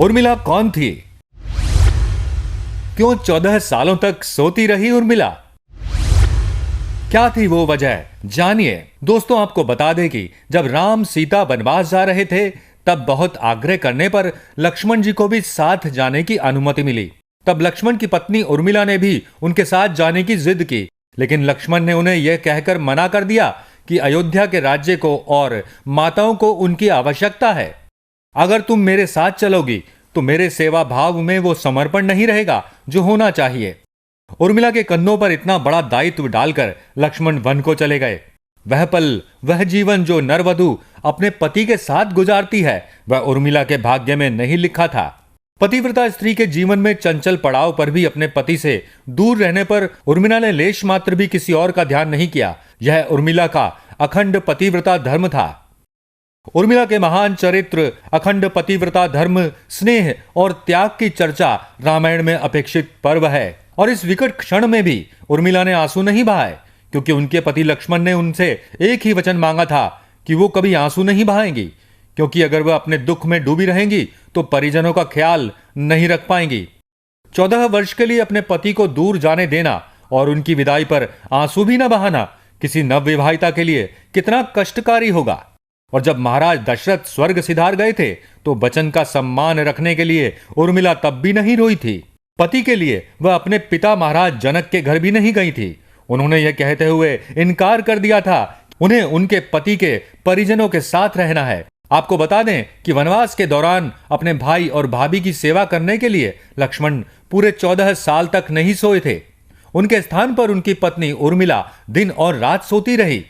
उर्मिला कौन थी? क्यों 14 सालों तक सोती रही उर्मिला? क्या थी वो वजह? जानिए। दोस्तों, आपको बता दें कि जब राम सीता वनवास जा रहे थे तब बहुत आग्रह करने पर लक्ष्मण जी को भी साथ जाने की अनुमति मिली। तब लक्ष्मण की पत्नी उर्मिला ने भी उनके साथ जाने की जिद की, लेकिन लक्ष्मण ने उन्हें यह कहकर मना कर दिया कि अयोध्या के राज्य को और माताओं को उनकी आवश्यकता है। अगर तुम मेरे साथ चलोगी तो मेरे सेवा भाव में वो समर्पण नहीं रहेगा जो होना चाहिए। उर्मिला के कंधों पर इतना बड़ा दायित्व डालकर लक्ष्मण वन को चले गए। वह पल, वह जीवन जो नरवधु अपने पति के साथ गुजारती है, वह उर्मिला के भाग्य में नहीं लिखा था। पतिव्रता स्त्री के जीवन में चंचल पड़ाव पर भी अपने पति से दूर रहने पर उर्मिला ने लेश मात्र भी किसी और का ध्यान नहीं किया। यह उर्मिला का अखंड पतिव्रता धर्म था। उर्मिला के महान चरित्र, अखंड पतिव्रता धर्म, स्नेह और त्याग की चर्चा रामायण में अपेक्षित पर्व है। और इस विकट क्षण में भी उर्मिला ने आंसू नहीं बहाए, क्योंकि उनके पति लक्ष्मण ने उनसे एक ही वचन मांगा था कि वो कभी आंसू नहीं बहाएंगी, क्योंकि अगर वह अपने दुख में डूबी रहेंगी तो परिजनों का ख्याल नहीं रख पाएंगी। 14 वर्ष के लिए अपने पति को दूर जाने देना और उनकी विदाई पर आंसू भी न बहाना किसी नवविवाहिता के लिए कितना कष्टकारी होगा। और जब महाराज दशरथ स्वर्ग सिधार गए थे तो वचन का सम्मान रखने के लिए उर्मिला तब भी नहीं रोई थी। पति के लिए वह अपने पिता महाराज जनक के घर भी नहीं गई थी। उन्होंने यह कहते हुए इनकार कर दिया था उन्हें उनके पति के परिजनों के साथ रहना है। आपको बता दें कि वनवास के दौरान अपने भाई और भाभी की सेवा करने के लिए लक्ष्मण पूरे 14 साल तक नहीं सोए थे। उनके स्थान पर उनकी पत्नी उर्मिला दिन और रात सोती रही।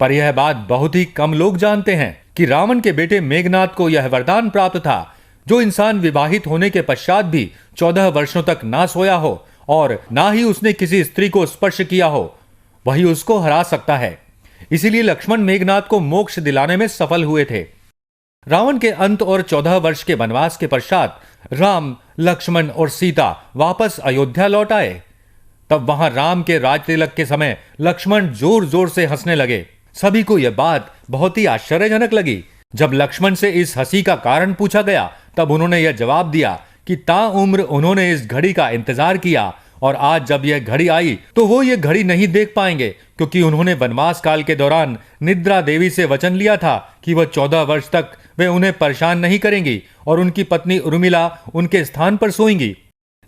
पर यह बात बहुत ही कम लोग जानते हैं कि रावण के बेटे मेघनाद को यह वरदान प्राप्त था, जो इंसान विवाहित होने के पश्चात भी 14 वर्षों तक ना सोया हो और ना ही उसने किसी स्त्री को स्पर्श किया हो, वही उसको हरा सकता है। इसीलिए लक्ष्मण मेघनाद को मोक्ष दिलाने में सफल हुए थे। रावण के अंत और 14 वर्ष के वनवास के पश्चात राम, लक्ष्मण और सीता वापस अयोध्या लौट आए। तब वहां राम के राज तिलक के समय लक्ष्मण जोर जोर से हंसने लगे। सभी को यह बात बहुत ही आश्चर्यजनक लगी। जब लक्ष्मण से इस हंसी का कारण पूछा गया तब उन्होंने यह जवाब दिया कि ताउम्र उन्होंने इस घड़ी का इंतजार किया और आज जब यह घड़ी आई तो वो ये घड़ी नहीं देख पाएंगे, क्योंकि उन्होंने वनवास काल के दौरान निद्रा देवी से वचन लिया था कि वह 14 वर्ष तक वे उन्हें परेशान नहीं करेंगी और उनकी पत्नी उर्मिला उनके स्थान पर सोएंगी।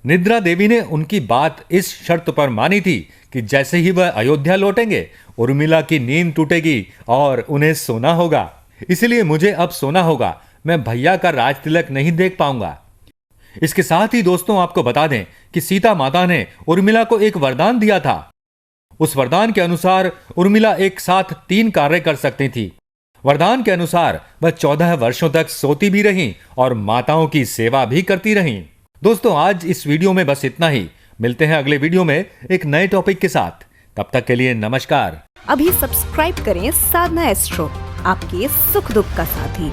निद्रा देवी ने उनकी बात इस शर्त पर मानी थी कि जैसे ही वह अयोध्या लौटेंगे उर्मिला की नींद टूटेगी और उन्हें सोना होगा। इसलिए मुझे अब सोना होगा, मैं भैया का राज तिलक नहीं देख पाऊंगा। इसके साथ ही दोस्तों, आपको बता दें कि सीता माता ने उर्मिला को एक वरदान दिया था। उस वरदान के अनुसार उर्मिला एक साथ 3 कार्य कर सकती थी। वरदान के अनुसार वह 14 वर्षों तक सोती भी रहीं और माताओं की सेवा भी करती रहीं। दोस्तों, आज इस वीडियो में बस इतना ही। मिलते हैं अगले वीडियो में एक नए टॉपिक के साथ। तब तक के लिए नमस्कार। अभी सब्सक्राइब करें साधना एस्ट्रो, आपके सुख दुख का साथी।